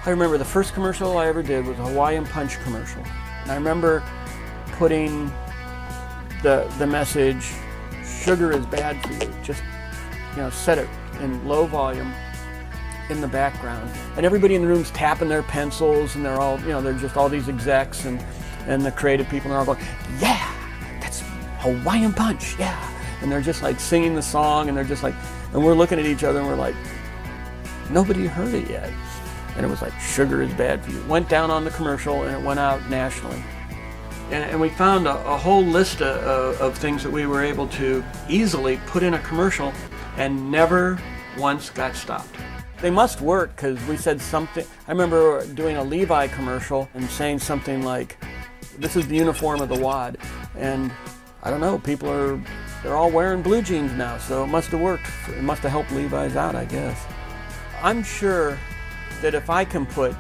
I remember the first commercial I ever did was a Hawaiian Punch commercial. And I remember putting the message, sugar is bad for you. Just, set it in low volume in the background. And everybody in the room's tapping their pencils, and they're all, they're just all these execs and the creative people, and they're all going, yeah, that's Hawaiian Punch, yeah. And they're just like singing the song, and they're just like, and we're looking at each other and we're like, nobody heard it yet. And it was like, sugar is bad for you. It went down on the commercial and it went out nationally. And we found a whole list of things that we were able to easily put in a commercial and never once got stopped. They must work, because we said something. I remember doing a Levi commercial and saying something like, this is the uniform of the WAD. And I don't know, they're all wearing blue jeans now, so it must have worked. It must have helped Levi's out, I guess. I'm sure that if I can put,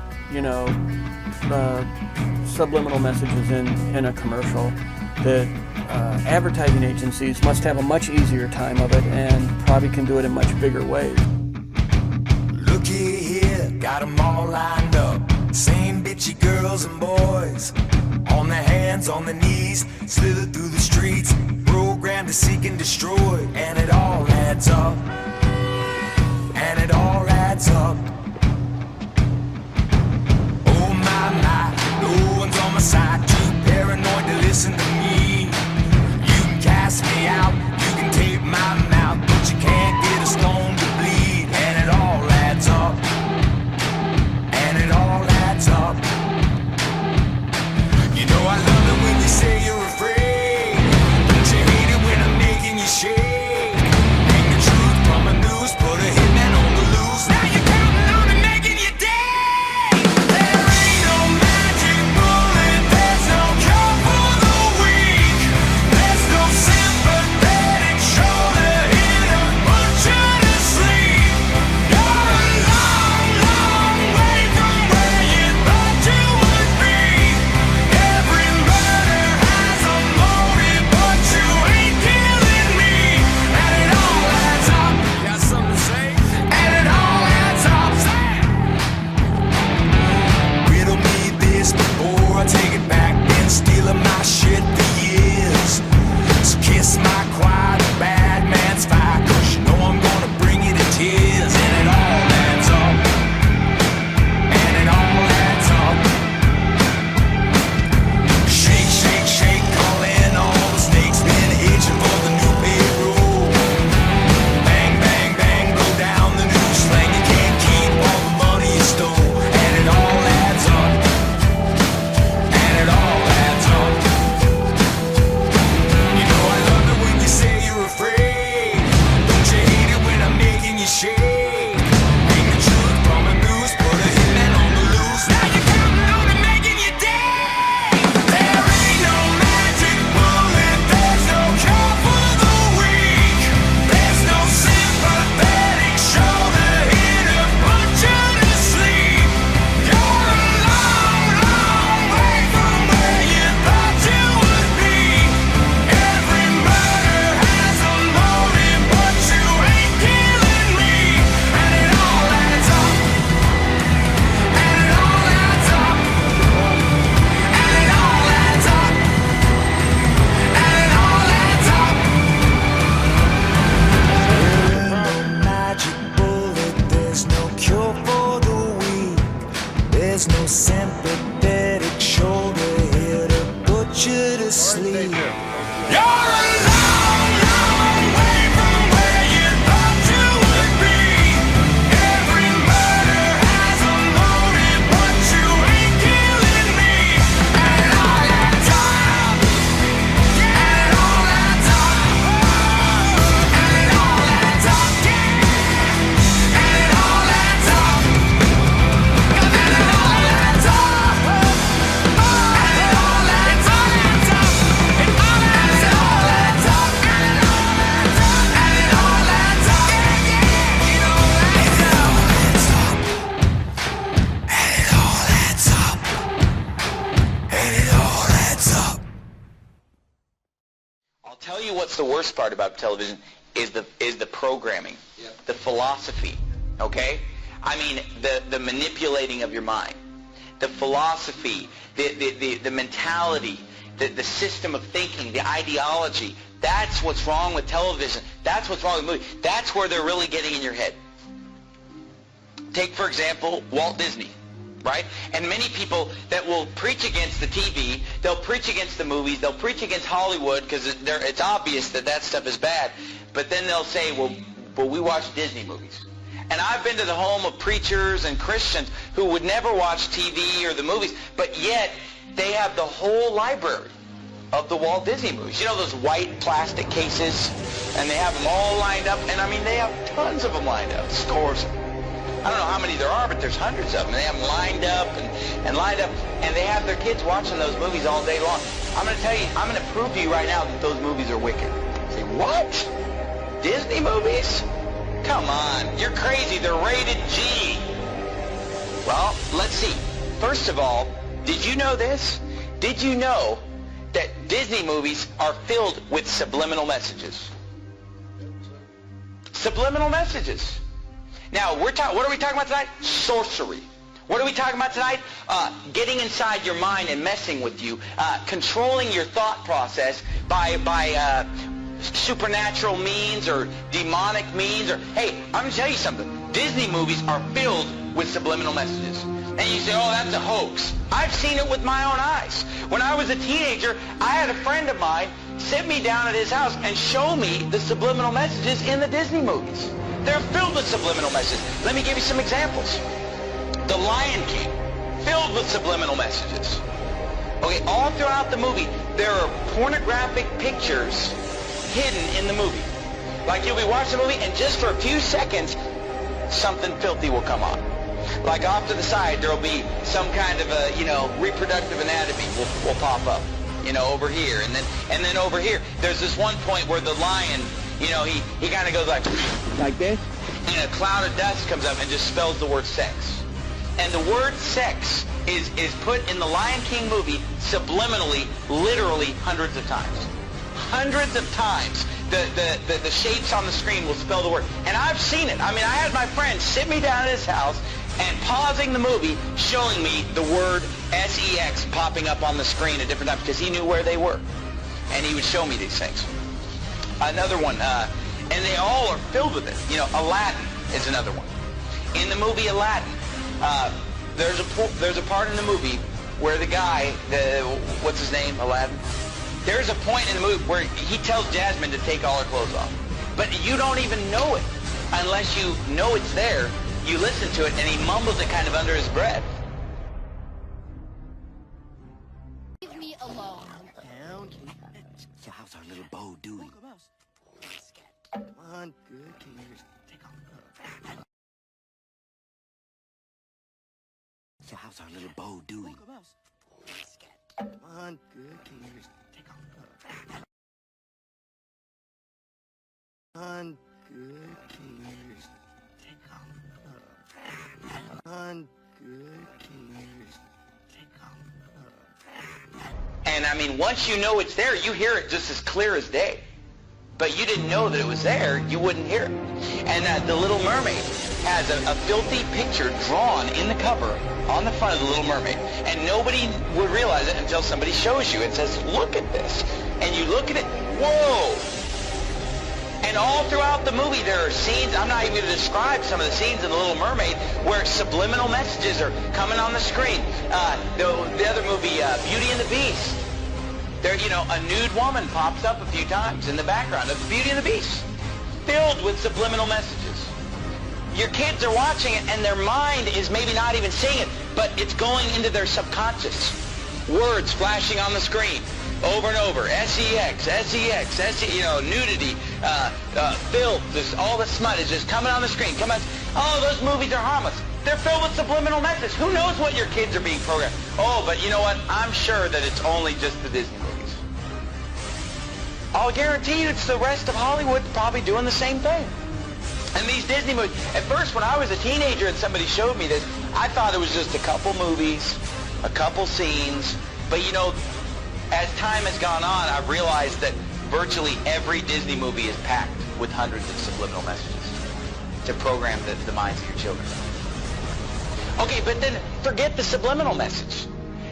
subliminal messages in a commercial, that advertising agencies must have a much easier time of it and probably can do it in much bigger ways. Looky here, got them all lined up. Same bitchy girls and boys. On their hands, on their knees, slither through the streets, programmed to seek and destroy. And it all adds up. And it all adds up. Oh my, no one's on my side. Too paranoid to listen to me. You can cast me out, you can tape my mouth, but you can't get a stone to bleed. And it all adds up. And it all adds up. You know I love it when you say you're afraid. Don't you hate it when I'm making you shake? Hang the truth from a noose, put a hitman on the loose. Now you're counting on and making your day. There ain't no magic bullet, there's no cure for the weak. There's no sympathetic shoulder here to put you to sleep. You're a long, long way from where you thought you would be. Every murder has a motive, but you ain't killing me. And it all adds up. Got something to say? And it all adds up. Riddle me this before I take it back. Been stealing my shit for years. So kiss my quiet, bad man's fire, 'cause you know I'm gonna bring you to tears. And it all adds up. And it all adds up. Shake, shake, shake, call in all the snakes. Been itching for the new payroll. Bang, bang, bang, go down the new slang. You can't keep all the money you stole. And it all adds up. And it all adds up. You know I love it when you say you're afraid. Don't you hate it when I'm making you shake? Hang the truth from a noose, put a hitman on the loose. Now you're counting on and making your day. There ain't no magic bullet, there's no cure for the weak. There's no sympathetic shoulder here to put you to sleep. You're a long, long way from where you thought you would be. Every murder has a motive, but you ain't killing me. And it all adds up. And it all adds up. And it all adds up. And it all adds up. There's no magic bullet, there's no cure for the weak. There's no sympathetic shoulder here to put you to sleep. You're a long, long way from where you thought you would be. Every murder has a motive, but you ain't killing me. And it all adds up. And it all adds up. And it all adds up. And it all adds up. And it all adds up. And it all adds up. It all adds up. I'll tell you what's the worst part about television is the programming, the philosophy. Okay, I mean, the manipulating of your mind, the philosophy, the mentality, the system of thinking, the ideology. That's what's wrong with television. That's what's wrong with movies. That's where they're really getting in your head. Take, for example, Walt Disney, right? And many people that will preach against the TV, they'll preach against the movies, they'll preach against Hollywood because it's obvious that stuff is bad. But then they'll say, well, we watch Disney movies. And I've been to the home of preachers and Christians who would never watch TV or the movies, but yet they have the whole library of the Walt Disney movies. You know those white plastic cases? And they have them all lined up. And I mean, they have tons of them lined up, scores. I don't know how many there are, but there's hundreds of them. They have them lined up and lined up. And they have their kids watching those movies all day long. I'm going to tell you, I'm going to prove to you right now that those movies are wicked. You say, what? Disney movies? Come on, you're crazy. They're rated G. Well, let's see. First of all, did you know this? Did you know that Disney movies are filled with subliminal messages? Subliminal messages. Now, what are we talking about tonight? Sorcery. What are we talking about tonight? Getting inside your mind and messing with you, controlling your thought process by supernatural means or demonic means. Or hey, I'm going to tell you something. Disney movies are filled with subliminal messages. And you say, oh, that's a hoax. I've seen it with my own eyes. When I was a teenager, I had a friend of mine sit me down at his house and show me the subliminal messages in the Disney movies. They're filled with subliminal messages. Let me give you some examples. The Lion King, filled with subliminal messages. Okay, all throughout the movie, there are pornographic pictures hidden in the movie. Like you'll be watching the movie, and just for a few seconds, something filthy will come on. Like off to the side, there'll be some kind of a, reproductive anatomy will pop up, over here, and then over here. There's this one point where the lion, he kind of goes like this, and a cloud of dust comes up and just spells the word sex. And the word sex is put in the Lion King movie subliminally, literally hundreds of times. Hundreds of times. The shapes on the screen will spell the word. And I've seen it. I mean, I had my friend sit me down at his house and pausing the movie, showing me the word sex popping up on the screen at different times because he knew where they were. And he would show me these things. Another one, and they all are filled with it. Aladdin is another one. In the movie Aladdin, there's a part in the movie where the guy, what's his name, Aladdin? There's a point in the movie where he tells Jasmine to take all her clothes off. But you don't even know it unless you know it's there. You listen to it, and he mumbles it kind of under his breath. Leave me alone. Down. So how's our little bow doing? Come on, good. Can you just take off? So how's our little bow doing? Come on, good. Can you just take off? Come on, good. Can you just take off? Come on, good. Can you just take off? And I mean, once you know it's there, you hear it just as clear as day. But you didn't know that it was there, you wouldn't hear it. And The Little Mermaid has a filthy picture drawn in the cover on the front of The Little Mermaid. And nobody would realize it until somebody shows you and says, look at this. And you look at it, whoa! And all throughout the movie there are scenes, I'm not even going to describe some of the scenes in The Little Mermaid where subliminal messages are coming on the screen. The other movie, Beauty and the Beast. There, a nude woman pops up a few times in the background of Beauty and the Beast, filled with subliminal messages. Your kids are watching it, and their mind is maybe not even seeing it, but it's going into their subconscious. Words flashing on the screen over and over. sex, nudity, filth, just all the smut is just coming on the screen. Oh, those movies are harmless. They're filled with subliminal messages. Who knows what your kids are being programmed? Oh, but you know what? I'm sure that it's only just the Disney movies. I'll guarantee you it's the rest of Hollywood probably doing the same thing. And these Disney movies, at first when I was a teenager and somebody showed me this, I thought it was just a couple movies, a couple scenes. But as time has gone on, I've realized that virtually every Disney movie is packed with hundreds of subliminal messages to program the minds of your children. Okay, but then forget the subliminal message.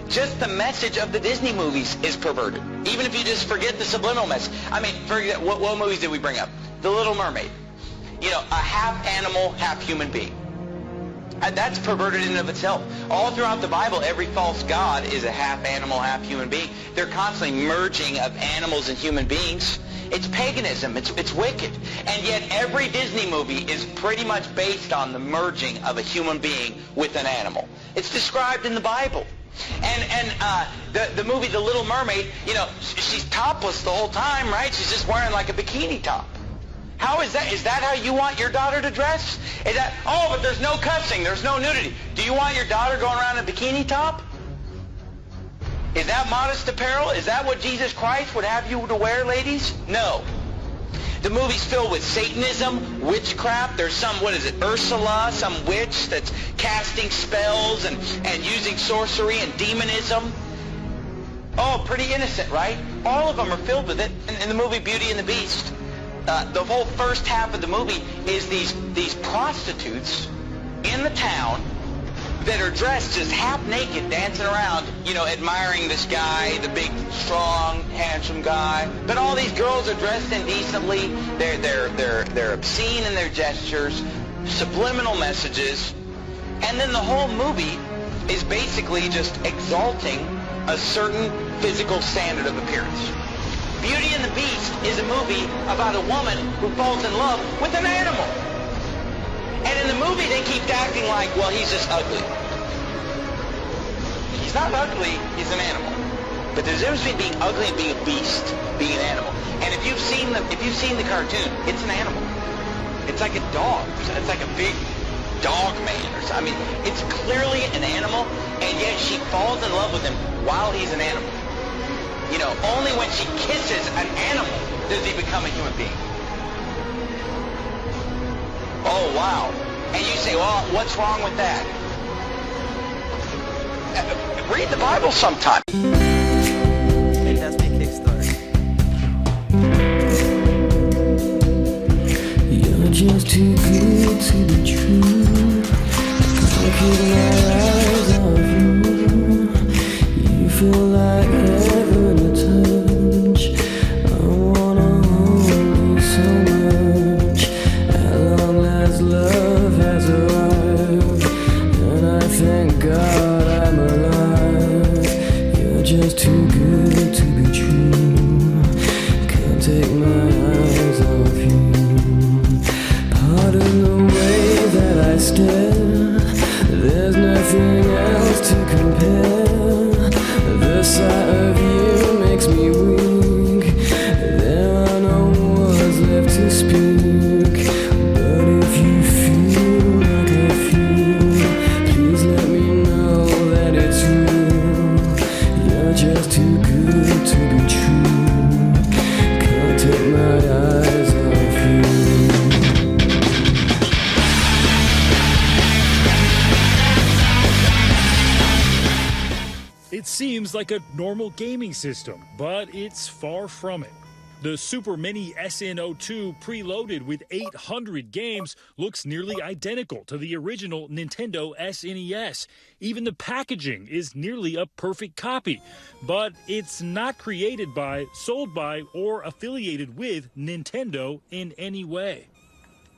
Just the message of the Disney movies is perverted. Even if you just forget the subliminal message. I mean, forget, what movies did we bring up? The Little Mermaid. You know, a half animal, half human being. And that's perverted in and of itself. All throughout the Bible, every false god is a half animal, half human being. They're constantly merging of animals and human beings. It's paganism. It's wicked. And yet every Disney movie is pretty much based on the merging of a human being with an animal. It's described in the Bible. And the movie The Little Mermaid, you know, she's topless the whole time, right? She's just wearing like a bikini top. How is that? Is that how you want your daughter to dress? Is that, oh, but there's no cussing, there's no nudity. Do you want your daughter going around in a bikini top? Is that modest apparel? Is that what Jesus Christ would have you to wear, ladies? No. The movie's filled with Satanism, witchcraft. There's some, what is it, Ursula, some witch that's casting spells and using sorcery and demonism. Oh, pretty innocent, right? All of them are filled with it. In the movie Beauty and the Beast, the whole first half of the movie is these prostitutes in the town that are dressed just half naked, dancing around, you know, admiring this guy, the big, strong, handsome guy. But all these girls are dressed indecently. They're obscene in their gestures, subliminal messages, and then the whole movie is basically just exalting a certain physical standard of appearance. Beauty and the Beast is a movie about a woman who falls in love with an animal. And in the movie, they keep acting like, well, he's just ugly. He's not ugly, he's an animal. But there's a difference between being ugly and being a beast, being an animal. And if you've seen the cartoon, it's an animal. It's like a dog. It's like a big dog man or something. I mean, it's clearly an animal, and yet she falls in love with him while he's an animal. You know, only when she kisses an animal does he become a human being. Oh, wow. And you say, well, what's wrong with that? Read the Bible sometime. Hey, that's me Kickstart. You're just too good to be true. I keep my eyes on you. You feel like heaven to touch. I wanna hold you so much. At long last, love has arrived, and I thank God I'm alive. You're just too good to be true. Can't take my eyes off you. Pardon the way that I stare. There's nothing else to compare. The sight of you makes me weak. There are no words left to speak. But if you feel like I feel, please let me know that it's real. You're just too good to be true. Can't take my eyes off you. It seems like a normal gaming system, but it's far from it. The Super Mini SN02 preloaded with 800 games looks nearly identical to the original Nintendo SNES. Even the packaging is nearly a perfect copy, but it's not created by, sold by, or affiliated with Nintendo in any way.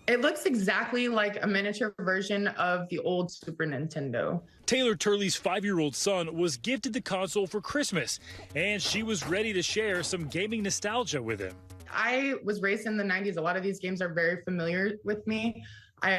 It looks exactly like a miniature version of the old Super Nintendo. Taylor Turley's 5-year-old son was gifted the console for Christmas, and she was ready to share some gaming nostalgia with him. I was raised in the 90s. A lot of these games are very familiar with me. I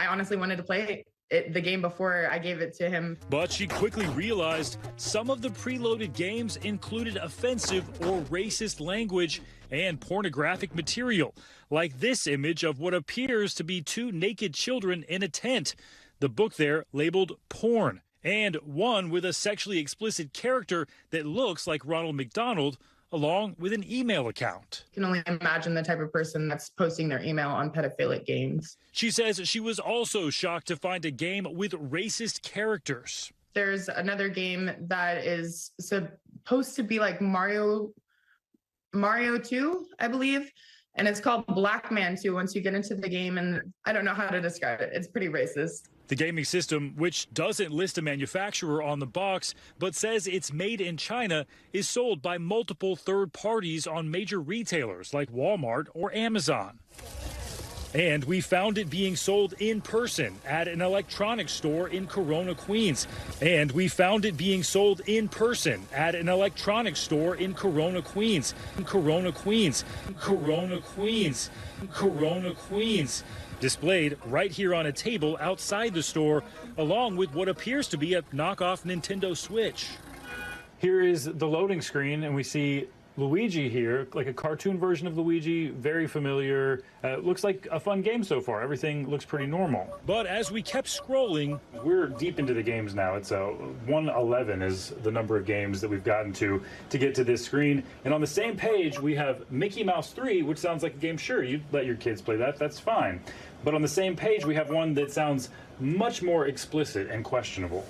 honestly wanted to play the game before I gave it to him. But she quickly realized some of the preloaded games included offensive or racist language and pornographic material, like this image of what appears to be 2 naked children in a tent. The book there labeled porn, and one with a sexually explicit character that looks like Ronald McDonald, along with an email account. You can only imagine the type of person that's posting their email on pedophilic games. She says she was also shocked to find a game with racist characters. There's another game that is supposed to be like Mario 2, I believe. And it's called Black Man too once you get into the game, and I don't know how to describe it. It's pretty racist. The gaming system, which doesn't list a manufacturer on the box but says it's made in China, is sold by multiple third parties on major retailers like Walmart or Amazon. And we found it being sold in person at an electronics store in Corona, Queens. And we found it being sold in person at an electronics store in Corona, Queens. Corona, Queens. Corona, Queens. Corona, Queens. Displayed right here on a table outside the store, along with what appears to be a knockoff Nintendo Switch. Here is the loading screen, and we see Luigi here, like a cartoon version of Luigi, very familiar. Looks like a fun game so far. Everything looks pretty normal. But as we kept scrolling, we're deep into the games now. It's 111 is the number of games that we've gotten to get to this screen. And on the same page, we have Mickey Mouse 3, which sounds like a game. Sure, you'd let your kids play that. That's fine. But on the same page, we have one that sounds much more explicit and questionable.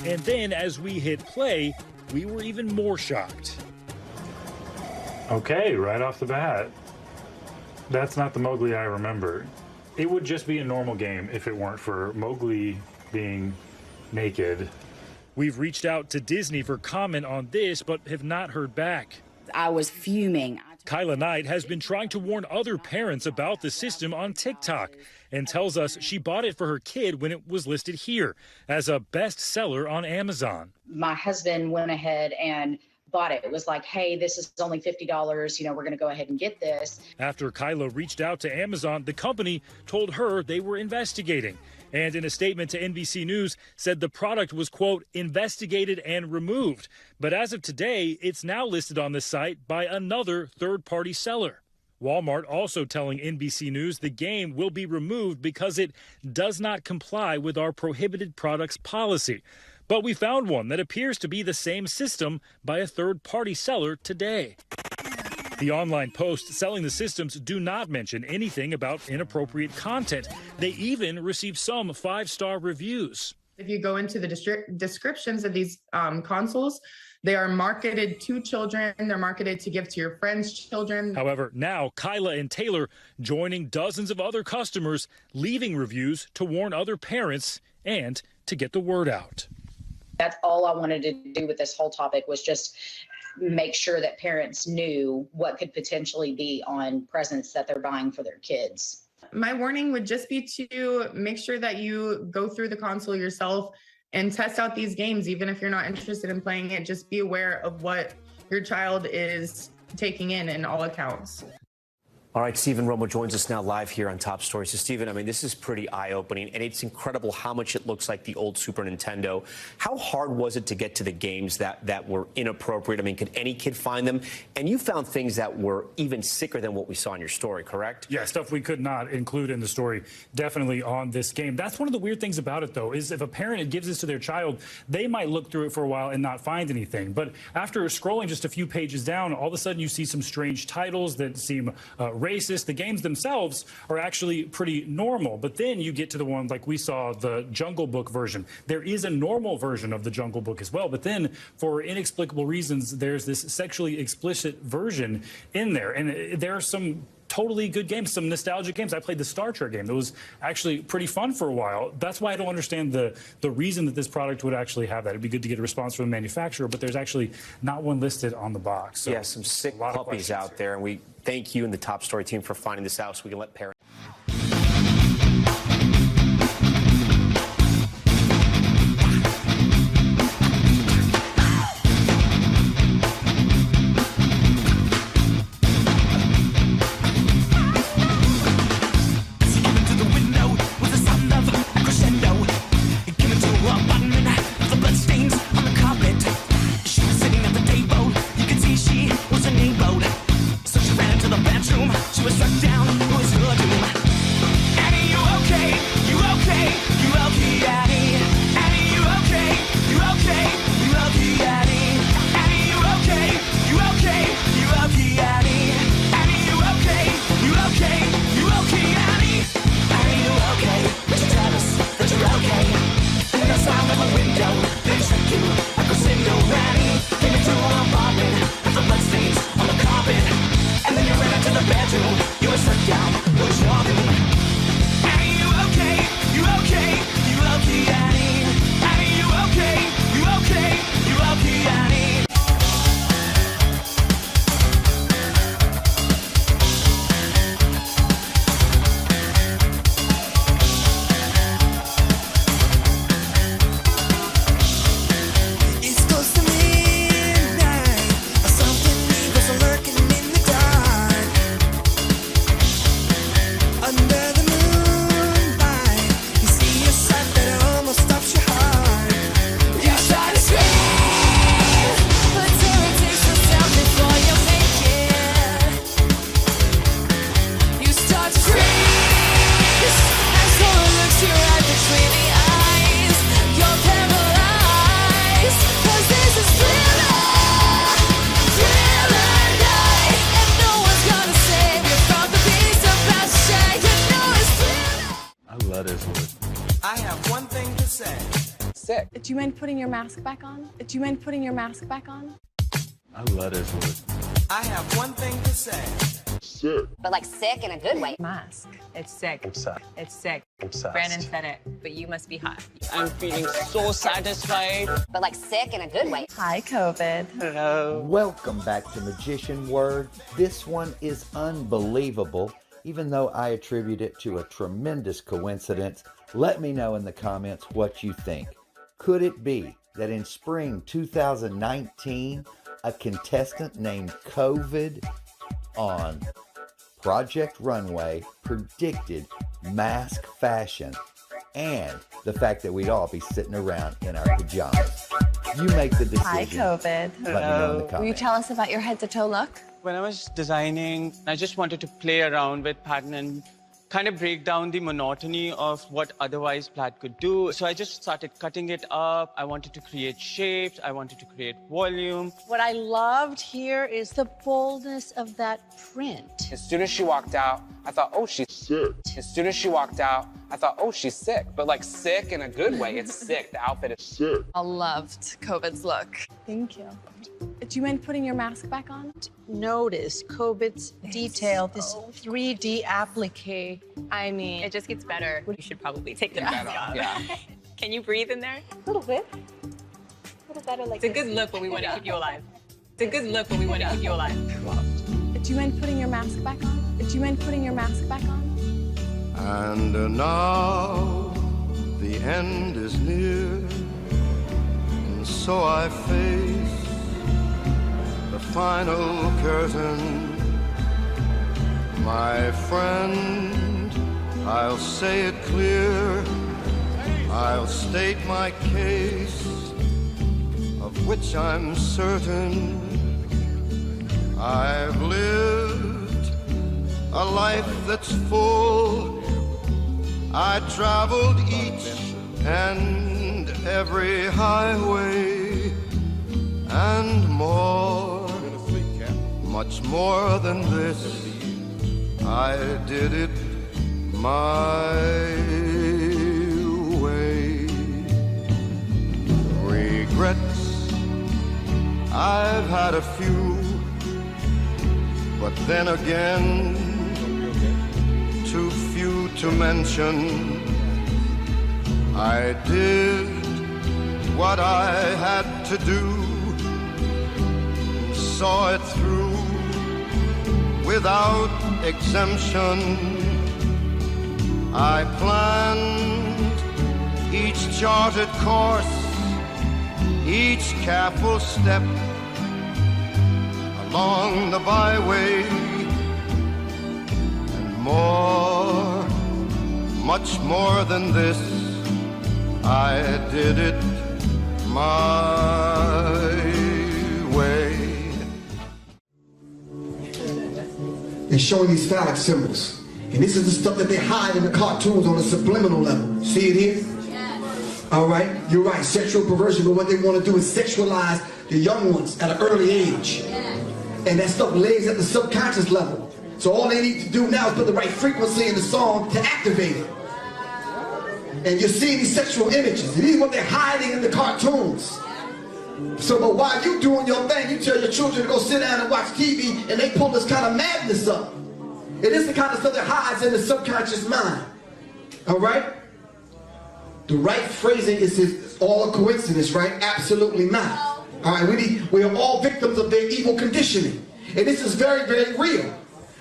And then as we hit play, we were even more shocked. Okay, right off the bat, that's not the Mowgli I remember. It would just be a normal game if it weren't for Mowgli being naked. We've reached out to Disney for comment on this, but have not heard back. I was fuming. Kyla Knight has been trying to warn other parents about the system on TikTok and tells us she bought it for her kid when it was listed here as a bestseller on Amazon. My husband went ahead and bought it. It was like, hey, this is only $50. You know, we're going to go ahead and get this. After Kyla reached out to Amazon, the company told her they were investigating. And in a statement to NBC News, said the product was, quote, investigated and removed. But as of today, it's now listed on the site by another third-party seller. Walmart also telling NBC News the game will be removed because it does not comply with our prohibited products policy. But we found one that appears to be the same system by a third-party seller today. The online posts selling the systems do not mention anything about inappropriate content. They even received some 5-star reviews. If you go into the descriptions of these consoles, they are marketed to children. They're marketed to give to your friends' children. However, now Kyla and Taylor joining dozens of other customers, leaving reviews to warn other parents and to get the word out. That's all I wanted to do with this whole topic, was just make sure that parents knew what could potentially be on presents that they're buying for their kids. My warning would just be to make sure that you go through the console yourself and test out these games. Even if you're not interested in playing it, just be aware of what your child is taking in all accounts. All right, Stephen Romo joins us now live here on Top Story. So, Stephen, I mean, this is pretty eye-opening, and it's incredible how much it looks like the old Super Nintendo. How hard was it to get to the games that were inappropriate? I mean, could any kid find them? And you found things that were even sicker than what we saw in your story, correct? Yeah, stuff we could not include in the story, definitely on this game. That's one of the weird things about it, though, is if a parent gives this to their child, they might look through it for a while and not find anything. But after scrolling just a few pages down, all of a sudden you see some strange titles that seem racist. The games themselves are actually pretty normal, but then you get to the one like we saw, the Jungle Book version. There is a normal version of the Jungle Book as well, but then for inexplicable reasons, there's this sexually explicit version in there. And there are some totally good games, some nostalgic games. I played the Star Trek game. That was actually pretty fun for a while. That's why I don't understand the reason that this product would actually have that. It'd be good to get a response from the manufacturer, but there's actually not one listed on the box. So yeah, some sick puppies out there, and we thank you and the Top Story team for finding this out so we can let parents. She was struck down, who was good? I have one thing to say. Sick. Do you mind putting your mask back on? Do you mind putting your mask back on? I love this word. I have one thing to say. Sick. But like sick in a good way. Mask. It's sick. Obsessed. It's sick. Obsessed. Brandon said it, but you must be hot. I'm feeling so satisfied. But like sick in a good way. Hi, COVID. Hello. Welcome back to Magician Word. This one is unbelievable, even though I attribute it to a tremendous coincidence. Let me know in the comments what you think. Could it be that in spring 2019, a contestant named COVID on Project Runway predicted mask fashion and the fact that we'd all be sitting around in our pajamas? You make the decision. Hi, COVID. Let me know in the comments. Will you tell us about your head-to-toe look? When I was designing, I just wanted to play around with pattern and kind of break down the monotony of what otherwise plaid could do. So I just started cutting it up. I wanted to create shapes. I wanted to create volume. What I loved here is the boldness of that print. As soon as she walked out, I thought, oh, she's sick. As soon as she walked out, I thought, oh, she's sick. But like sick in a good way. It's sick. The outfit is sick. I loved COVID's look. Thank you. Do you mind putting your mask back on? Notice COVID's detail, this 3D applique. I mean, It just gets better. You should probably take the Yeah. mask off. Yeah. Can you breathe in there? a little bit. A little better like It's a good look, but we want to keep you alive. It's a good look, but we want to keep you alive. Do you mind putting your mask back on? Do you mind putting your mask back on? And now the end is near, and so I face the final curtain. My friend, I'll say it clear, I'll state my case, of which I'm certain. I've lived a life that's full. I traveled each and every highway and more, much more than this. I did it my way. Regrets, I've had a few, but then again, too few to mention. I did what I had to do, saw it through without exemption. I planned each charted course, each careful step along the byway, and more, much more than this, I did it my way. They're showing these phallic symbols. And this is the stuff that they hide in the cartoons on a subliminal level. See it here? All right, you're right, sexual perversion, but what they want to do is sexualize the young ones at an early age. And that stuff lays at the subconscious level. So all they need to do now is put the right frequency in the song to activate it. And you're seeing these sexual images, and these are what they're hiding in the cartoons. So, but while you doing your thing, you tell your children to go sit down and watch TV, and they pull this kind of madness up. It is the kind of stuff that hides in the subconscious mind. All right? The right phrasing is all a coincidence, right? Absolutely not. All right, we are all victims of their evil conditioning. And this is very, very real.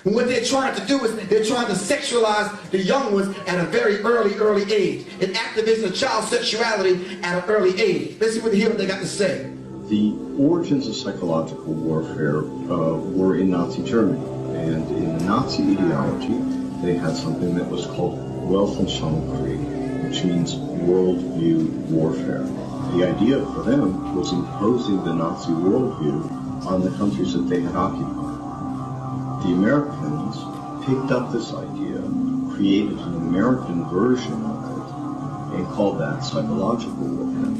And what they're trying to do is they're trying to sexualize the young ones at a very early age. It activates the child's sexuality at an early age. Let's see what they got to say. The origins of psychological warfare were in Nazi Germany. And in the Nazi ideology, they had something that was called Weltanschauungskrieg, which means worldview warfare. The idea for them was imposing the Nazi worldview on the countries that they had occupied. The Americans picked up this idea, created an American version of it, and called that psychological warfare.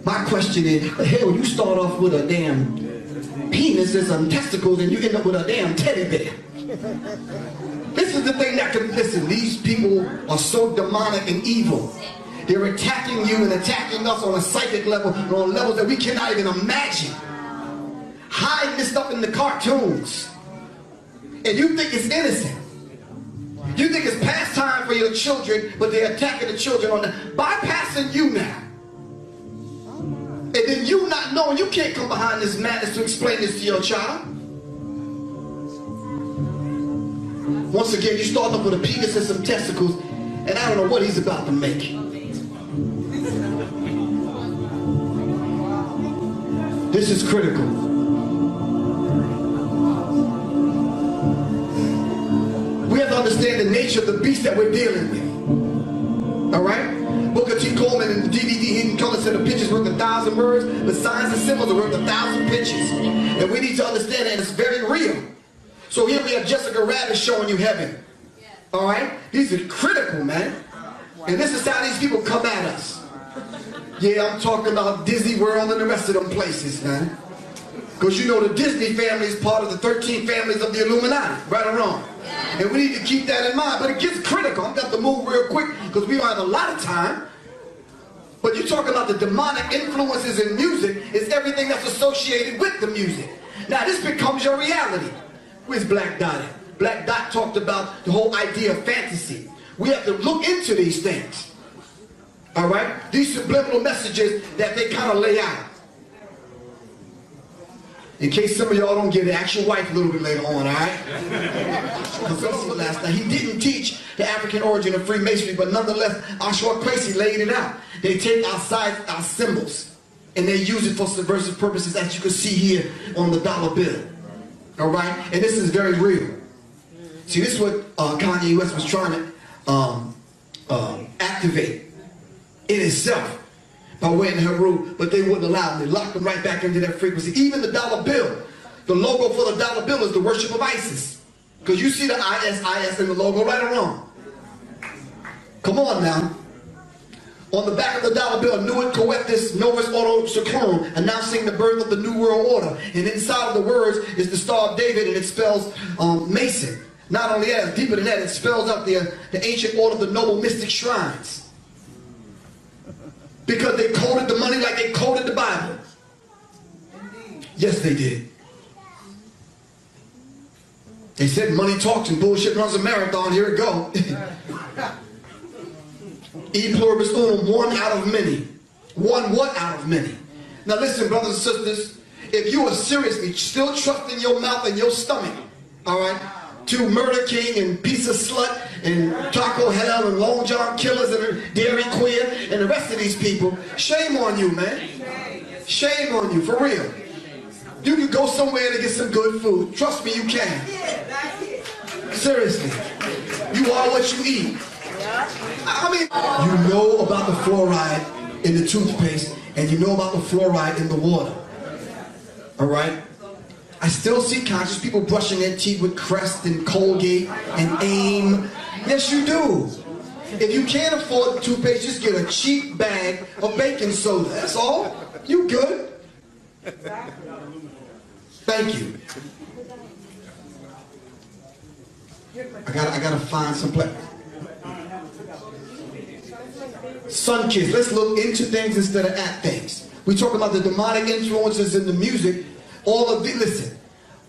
My question is, how the hell you start off with a damn penis and some testicles and you end up with a damn teddy bear? This this is the thing that can, listen, these people are so demonic and evil. They're attacking you and attacking us on a psychic level and on levels that we cannot even imagine. Hiding this stuff in the cartoons. And you think it's innocent. You think it's pastime for your children, but they're attacking the children on the bypassing you now. And then you not knowing, you can't come behind this madness to explain this to your child. Once again, you start off with a penis and some testicles, and I don't know what he's about to make. This is critical. We have to understand the nature of the beast that we're dealing with. All right? Booker T. Coleman in the DVD Hidden Color said a picture's worth 1,000 words, but signs and symbols are worth 1,000 pictures. And we need to understand that it's very real. So here we have Jessica Rabbit showing you heaven. All right? These are critical, man. And this is how these people come at us. Yeah, I'm talking about Disney World and the rest of them places, man. Because you know the Disney family is part of the 13 families of the Illuminati, right or wrong? And we need to keep that in mind. But it gets critical. I'm going to have to move real quick because we don't have a lot of time. But you're talking about the demonic influences in music is everything that's associated with the music. Now this becomes your reality. Where's Black Dot at? Black Dot talked about the whole idea of fantasy. We have to look into these things. All right? These subliminal messages that they kind of lay out. In case some of y'all don't get it, ask your wife a little bit later on, all right? Last night, he didn't teach the African origin of Freemasonry, but nonetheless, Oshawa Quasi laid it out. They take our symbols, and they use it for subversive purposes, as you can see here on the dollar bill. All right? And this is very real. See, this is what Kanye West was trying to activate in itself by way of Heru, but they wouldn't allow them. They locked them right back into that frequency. Even the dollar bill, the logo for the dollar bill is the worship of Isis. Because you see the ISIS in the logo, right or wrong? Come on now. On the back of the dollar bill, Nuit Coetus Novus Ordo Seclorum, announcing the birth of the New World Order. And inside of the words is the Star of David, and it spells Mason. Not only that, it's deeper than that, it spells out the ancient order of the noble mystic shrines. Because they coded the money like they coded the Bible. Yes, they did. They said money talks and bullshit runs a marathon. Here it go. E pluribus unum, one out of many. One what out of many? Now listen, brothers and sisters, if you are seriously still trusting your mouth and your stomach, all right, to Murder King and Pizza Slut and Taco Hell and Long John Killers and Dairy Queer and the rest of these people, shame on you, man. Shame on you, for real. You can go somewhere to get some good food. Trust me, you can. Seriously. You are what you eat. I mean, you know about the fluoride in the toothpaste and you know about the fluoride in the water. All right? I still see conscious people brushing their teeth with Crest and Colgate and AIM. Yes, you do. If you can't afford the toothpaste, just get a cheap bag of baking soda. That's all. You good. Thank you. I gotta find some place. Sun kids. Let's look into things instead of at things. We talk about the demonic influences in the music. All of the, listen,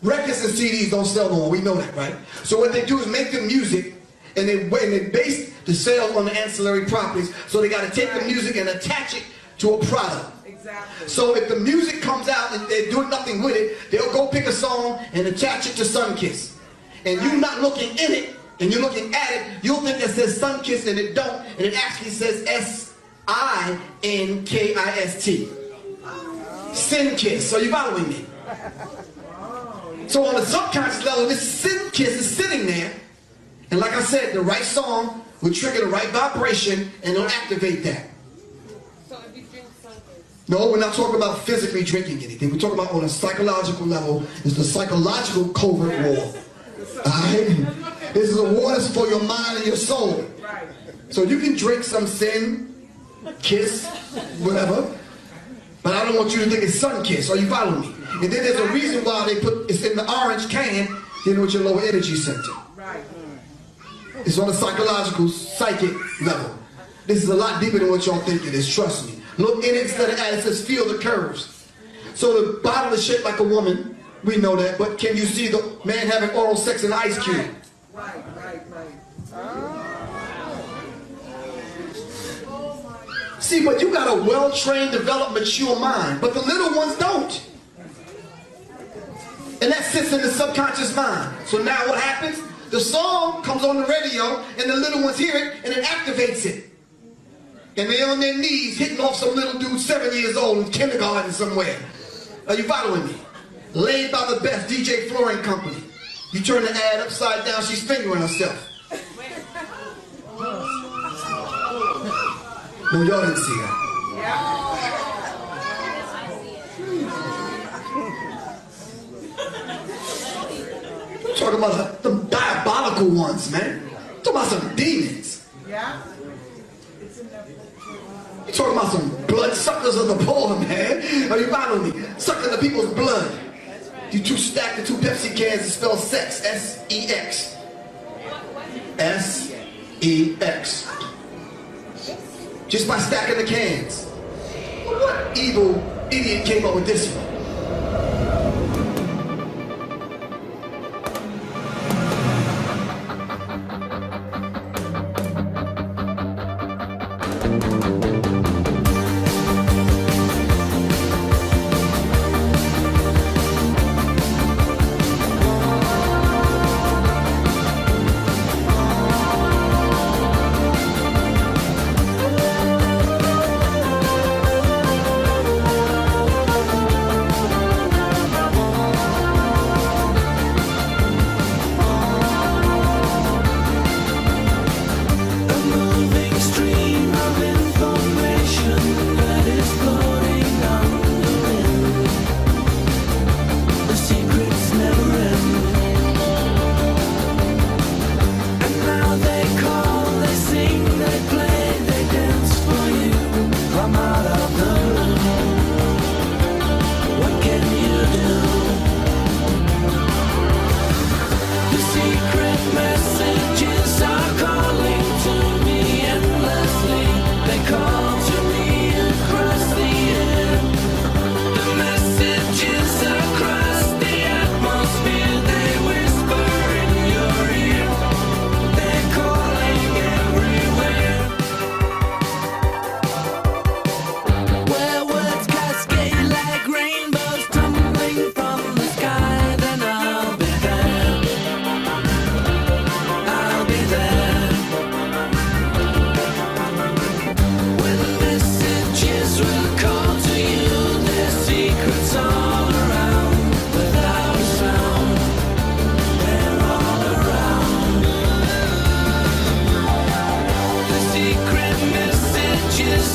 records and CDs don't sell no more. We know that, right? So what they do is make the music, and they base the sales on the ancillary properties. So they got to take the music and attach it to a product. Exactly. So if the music comes out and they're doing nothing with it, they'll go pick a song and attach it to Sunkiss. And you're not looking in it, and you're looking at it, you'll think it says Sunkiss and it don't, and it actually says SINKIST. Sin Kiss. So you following me? So on the subconscious level, this sin kiss is sitting there, and like I said, the right song will trigger the right vibration and it'll activate that. So if you drink something. No, we're not talking about physically drinking anything. We're talking about on a psychological level. It's the psychological covert war. Alright? This is a war that's for your mind and your soul. So you can drink some sin, kiss, whatever. But I don't want you to think it's sun kiss. Are you following me? And then there's a reason why they put it's in the orange can, dealing with your lower energy center. Right. It's on a psychological, psychic level. This is a lot deeper than what y'all think it is, trust me. Look in it, instead of at it says feel the curves. So the bottle is shaped like a woman, we know that, but can you see the man having oral sex in an ice cube? Right. See, but you got a well-trained, developed, mature mind, but the little ones don't. And that sits in the subconscious mind. So now what happens? The song comes on the radio, and the little ones hear it, and it activates it. And they're on their knees hitting off some little dude 7 years old in kindergarten somewhere. Are you following me? Laid by the best DJ Flooring Company. You turn the ad upside down, she's fingering herself. No, y'all didn't see that. I'm talking about the diabolical ones, man. I'm talking about some demons. Yeah. You're talking about some blood suckers of the poor, man. Are you following me? Sucking the people's blood. You two stack the two Pepsi cans and spell sex. S-E-X. S-E-X. Just by stacking the cans. What evil idiot came up with this one?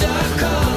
Are calling.